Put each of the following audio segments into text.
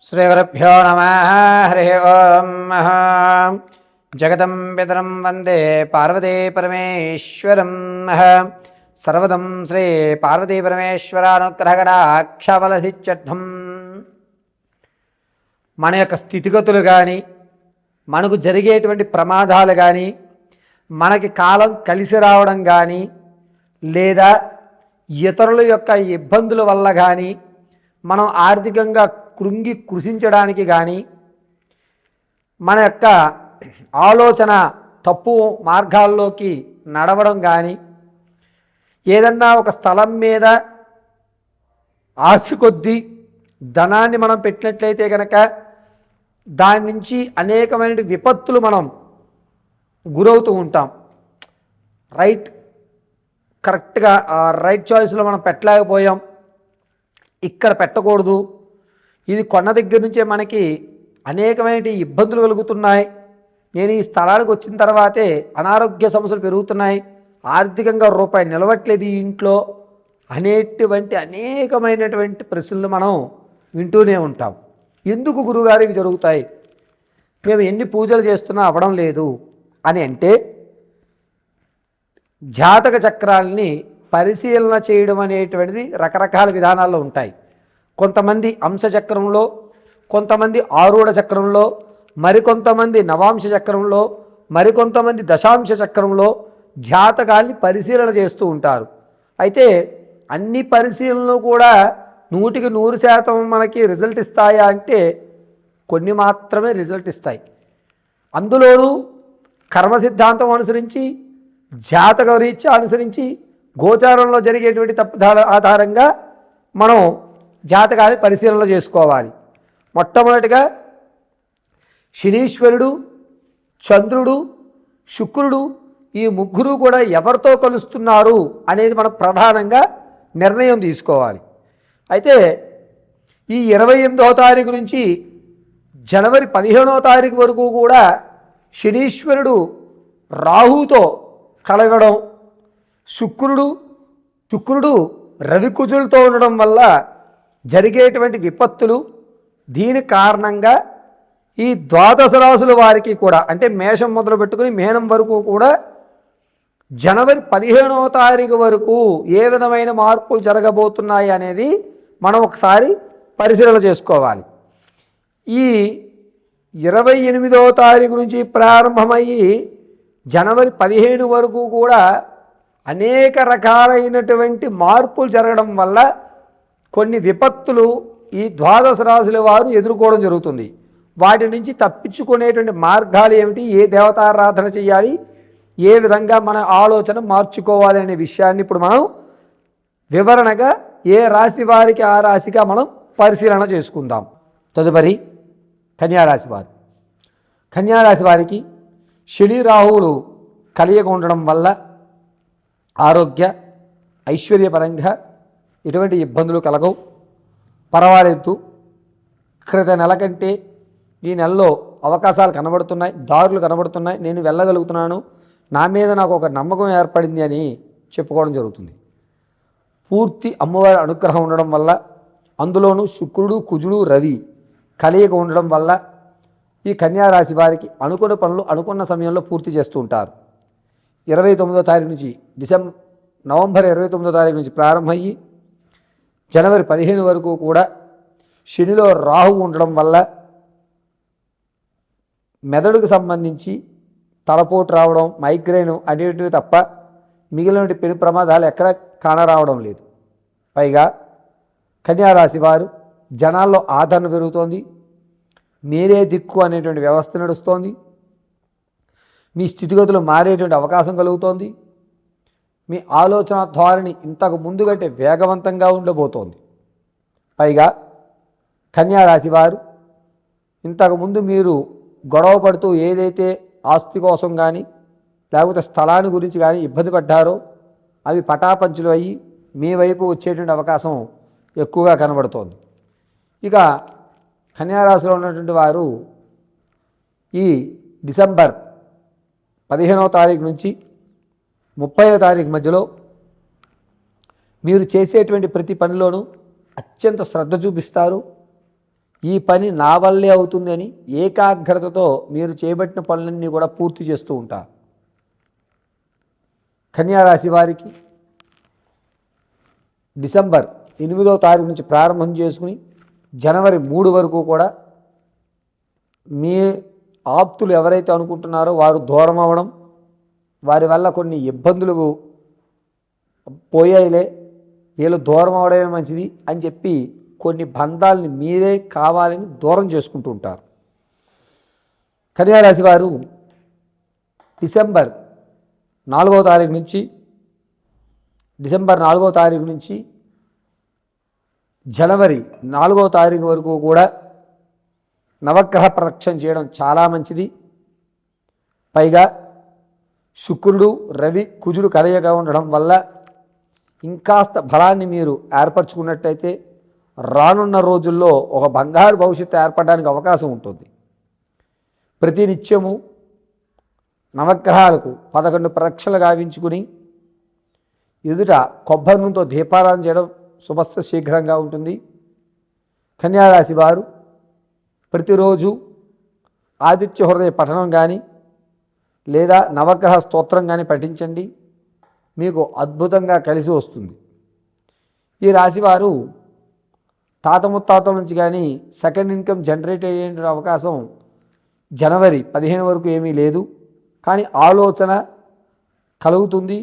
శ్రీగురుభ్యో నమః హరి ఓం. జగతం పితరం వందే పార్వతీ పరమేశ్వరం. సర్వదం శ్రీ పార్వతీ పరమేశ్వరానుగ్రహగణాక్షబలసిత్యర్థం. మన యొక్క స్థితిగతులు కానీ, మనకు జరిగేటువంటి ప్రమాదాలు కానీ, మనకి కాలం కలిసి రావడం కానీ, లేదా ఇతరుల యొక్క ఇబ్బందుల వల్ల కానీ మనం ఆర్థికంగా కృషించడానికి కానీ, మన యొక్క ఆలోచన తప్పు మార్గాల్లోకి నడవడం కానీ, ఏదన్నా ఒక స్థలం మీద ఆశ కొద్దీ ధనాన్ని మనం పెట్టినట్లయితే కనుక దాని నుంచి అనేకమైన విపత్తులు మనం గురవుతూ ఉంటాం. కరెక్ట్గా రైట్ చాయిస్లో మనం పెట్టలేకపోయాం, ఇక్కడ పెట్టకూడదు, ఇది కొన్న దగ్గర నుంచే మనకి అనేకమైన ఇబ్బందులు కలుగుతున్నాయి, నేను ఈ స్థలానికి వచ్చిన తర్వాతే అనారోగ్య సమస్యలు పెరుగుతున్నాయి, ఆర్థికంగా రూపాయి నిలవట్లేదు ఈ ఇంట్లో అనేటువంటి అనేకమైనటువంటి ప్రశ్నలు మనం వింటూనే ఉంటాం. ఎందుకు గురువుగారికి జరుగుతాయి, మేము ఎన్ని పూజలు చేస్తున్నా అవ్వడం లేదు అని అంటే, జాతక చక్రాలని పరిశీలన చేయడం అనేటువంటిది రకరకాల విధానాల్లో ఉంటాయి. కొంతమంది అంశచక్రంలో, కొంతమంది ఆరూఢ చక్రంలో, మరికొంతమంది నవాంశ చక్రంలో, మరికొంతమంది దశాంశ చక్రంలో జాతకాల్ని పరిశీలన చేస్తూ ఉంటారు. అయితే అన్ని పరిశీలనలు కూడా 100% మనకి రిజల్ట్ ఇస్తాయా అంటే కొన్ని మాత్రమే రిజల్ట్ ఇస్తాయి. అందులోనూ కర్మ సిద్ధాంతం అనుసరించి, జాతక రీత్యా అనుసరించి, గోచారంలో జరిగేటువంటి తప్పుదాల ఆధారంగా మనం జాతకాన్ని పరిశీలన చేసుకోవాలి. మొట్టమొదటిగా శనీశ్వరుడు, చంద్రుడు, శుక్రుడు ఈ ముగ్గురు కూడా ఎవరితో కలుస్తున్నారు అనేది మనం ప్రధానంగా నిర్ణయం తీసుకోవాలి. అయితే ఈ 28వ తారీఖు నుంచి జనవరి 15వ తారీఖు వరకు కూడా శనీశ్వరుడు రాహుతో కలగడం, శుక్రుడు రవికుజులతో ఉండడం వల్ల జరిగేటువంటి విపత్తులు, దీని కారణంగా ఈ ద్వాదశ రాశుల వారికి కూడా, అంటే మేషం మొదలు పెట్టుకుని మీనం వరకు కూడా జనవరి 15వ తారీఖు వరకు ఏ విధమైన మార్పులు జరగబోతున్నాయి అనేది మనం ఒకసారి పరిశీలన చేసుకోవాలి. ఈ 28వ తారీఖు నుంచి ప్రారంభమయ్యి జనవరి 15 వరకు కూడా అనేక రకాలైనటువంటి మార్పులు జరగడం వల్ల కొన్ని విపత్తులు ఈ ద్వాదశ రాశుల వారు ఎదుర్కోవడం జరుగుతుంది. వాటి నుంచి తప్పించుకునేటువంటి మార్గాలు ఏమిటి, ఏ దేవతారాధన చేయాలి, ఏ విధంగా మన ఆలోచన మార్చుకోవాలి అనే విషయాన్ని ఇప్పుడు మనం వివరణగా ఏ రాశి వారికి ఆ రాశిగా మనం పరిశీలన చేసుకుందాం. తదుపరి కన్యారాశి వారు. కన్యారాశి వారికి శని రాహువులు కలియక ఉండడం వల్ల ఆరోగ్య ఐశ్వర్యపరంగా ఎటువంటి ఇబ్బందులు కలగవు, పర్వాలేదు. క్రిత నెల కంటే ఈ నెలలో అవకాశాలు కనబడుతున్నాయి, దారులు కనబడుతున్నాయి, నేను వెళ్ళగలుగుతున్నాను, నా మీద నాకు ఒక నమ్మకం ఏర్పడింది అని చెప్పుకోవడం జరుగుతుంది. పూర్తి అమ్మవారి అనుగ్రహం ఉండడం వల్ల, అందులోనూ శుక్రుడు, కుజుడు, రవి కలియక ఉండడం వల్ల ఈ కన్యారాశి వారికి అనుకున్న పనులు అనుకున్న సమయంలో పూర్తి చేస్తూ ఉంటారు. 29వ తారీఖు నుంచి నవంబర్ 29వ తారీఖు నుంచి ప్రారంభమయ్యి జనవరి 15 వరకు కూడా శనిలో రాహు ఉండడం వల్ల మెదడుకు సంబంధించి తలపోటు రావడం, మైగ్రేన్ అనేటివి తప్ప మిగిలిన పెను ప్రమాదాలు ఎక్కడ కానరావడం లేదు. పైగా కన్యారాశి వారు జనాల్లో ఆదరణ పెరుగుతోంది, మీరే దిక్కు అనేటువంటి వ్యవస్థ నడుస్తోంది, మీ స్థితిగతులు మారేటువంటి అవకాశం కలుగుతోంది, మీ ఆలోచన ధోరణి ఇంతకు ముందు కంటే వేగవంతంగా ఉండబోతోంది. పైగా కన్యారాశి వారు ఇంతకుముందు మీరు గొడవ పడుతూ ఏదైతే ఆస్తి కోసం కానీ లేకపోతే స్థలాన్ని గురించి కానీ ఇబ్బంది పడ్డారో అవి పటాపంచులు అయ్యి మీ వైపు వచ్చేటువంటి అవకాశం ఎక్కువగా కనబడుతోంది. ఇక కన్యారాశిలో ఉన్నటువంటి వారు ఈ డిసెంబర్ 15వ తారీఖు నుంచి 30వ తారీఖు మధ్యలో మీరు చేసేటువంటి ప్రతి పనిలోనూ అత్యంత శ్రద్ధ చూపిస్తారు, ఈ పని నా వల్లే అవుతుంది అని ఏకాగ్రతతో మీరు చేపట్టిన పనులన్నీ కూడా పూర్తి చేస్తూ ఉంటారు. కన్యారాశి వారికి డిసెంబర్ 8వ తారీఖు నుంచి ప్రారంభం చేసుకుని జనవరి 3 వరకు కూడా మీ ఆప్తులు ఎవరైతే అనుకుంటున్నారో వారు దూరం అవ్వడం, వారి వల్ల కొన్ని ఇబ్బందులు పోయాయిలే, వీళ్ళు దూరం అవడమే మంచిది అని చెప్పి కొన్ని బంధాలని మీరే కావాలని దూరం చేసుకుంటూ ఉంటారు. కన్యారాశి వారు డిసెంబర్ 4వ తారీఖు నుంచి జనవరి 4వ తారీఖు వరకు కూడా నవగ్రహ ప్రదక్షిణ చేయడం చాలా మంచిది. పైగా శుక్రుడు రవి కుజుడు కలయికగా ఉండడం వల్ల ఇంకాస్త బలాన్ని మీరు ఏర్పరచుకున్నట్టయితే రానున్న రోజుల్లో ఒక బంగారు భవిష్యత్తు ఏర్పడడానికి అవకాశం ఉంటుంది. ప్రతి నిత్యము నవగ్రహాలకు 11 ప్రదక్షిణలు గావించుకుని ఎదుట కొబ్బరి నూనెతో దీపారాధన చేయడం శుభస్య శీఘ్రంగా ఉంటుంది. కన్యారాశి వారు ప్రతిరోజు ఆదిత్య హృదయ పఠనం కానీ లేదా నవగ్రహ స్తోత్రం కానీ పఠించండి, మీకు అద్భుతంగా కలిసి వస్తుంది. ఈ రాశివారు తాత ముత్తాతల నుంచి కానీ సెకండ్ ఇన్కమ్ జనరేట్ అయ్యే అవకాశం జనవరి 15 వరకు ఏమీ లేదు, కానీ ఆలోచన కలుగుతుంది,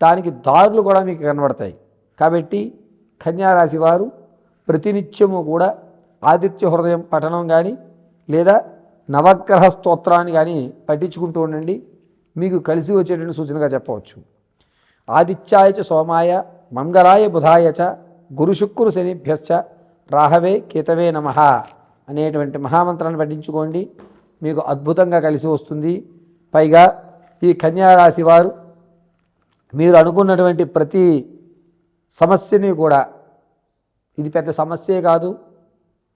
దానికి దారులు కూడా మీకు కనబడతాయి. కాబట్టి కన్యారాశి వారు ప్రతినిత్యము కూడా ఆదిత్య హృదయం పఠనం కానీ లేదా నవగ్రహ స్తోత్రాన్ని కానీ పఠించుకుంటూ ఉండండి, మీకు కలిసి వచ్చేటువంటి సూచనగా చెప్పవచ్చు. ఆదిత్యాయ చ సోమాయ మంగళాయ బుధాయ చ గురు శుక్రు శనిభ్యశ్చ రాహవే కేతవే నమః అనేటువంటి మహామంత్రాన్ని పఠించుకోండి, మీకు అద్భుతంగా కలిసి వస్తుంది. పైగా ఈ కన్యారాశి వారు మీరు అనుకున్నటువంటి ప్రతి సమస్యని కూడా ఇది పెద్ద సమస్యే కాదు,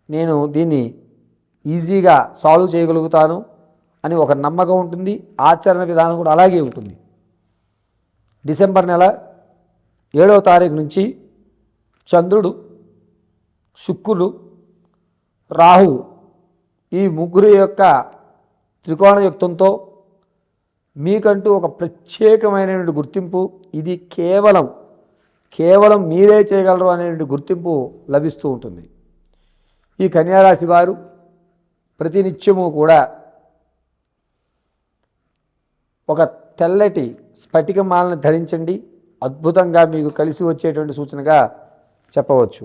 నేను దీన్ని ఈజీగా సాల్వ్ చేయగలుగుతాను అని ఒక నమ్మకం ఉంటుంది. ఆచరణ విధానం కూడా అలాగే ఉంటుంది. డిసెంబర్ నెల 7వ తారీఖు నుంచి చంద్రుడు, శుక్రుడు, రాహు ఈ ముగ్గురు యొక్క త్రికోణయుక్తంతో మీకంటూ ఒక ప్రత్యేకమైనటువంటి గుర్తింపు, ఇది కేవలం మీరే చేయగలరు అనేటువంటి గుర్తింపు లభిస్తూ ఉంటుంది. ఈ కన్యారాశి వారు ప్రతినిత్యము కూడా ఒక తెల్లటి స్ఫటిక మాలను ధరించండి, అద్భుతంగా మీకు కలిసి వచ్చేటువంటి సూచనగా చెప్పవచ్చు.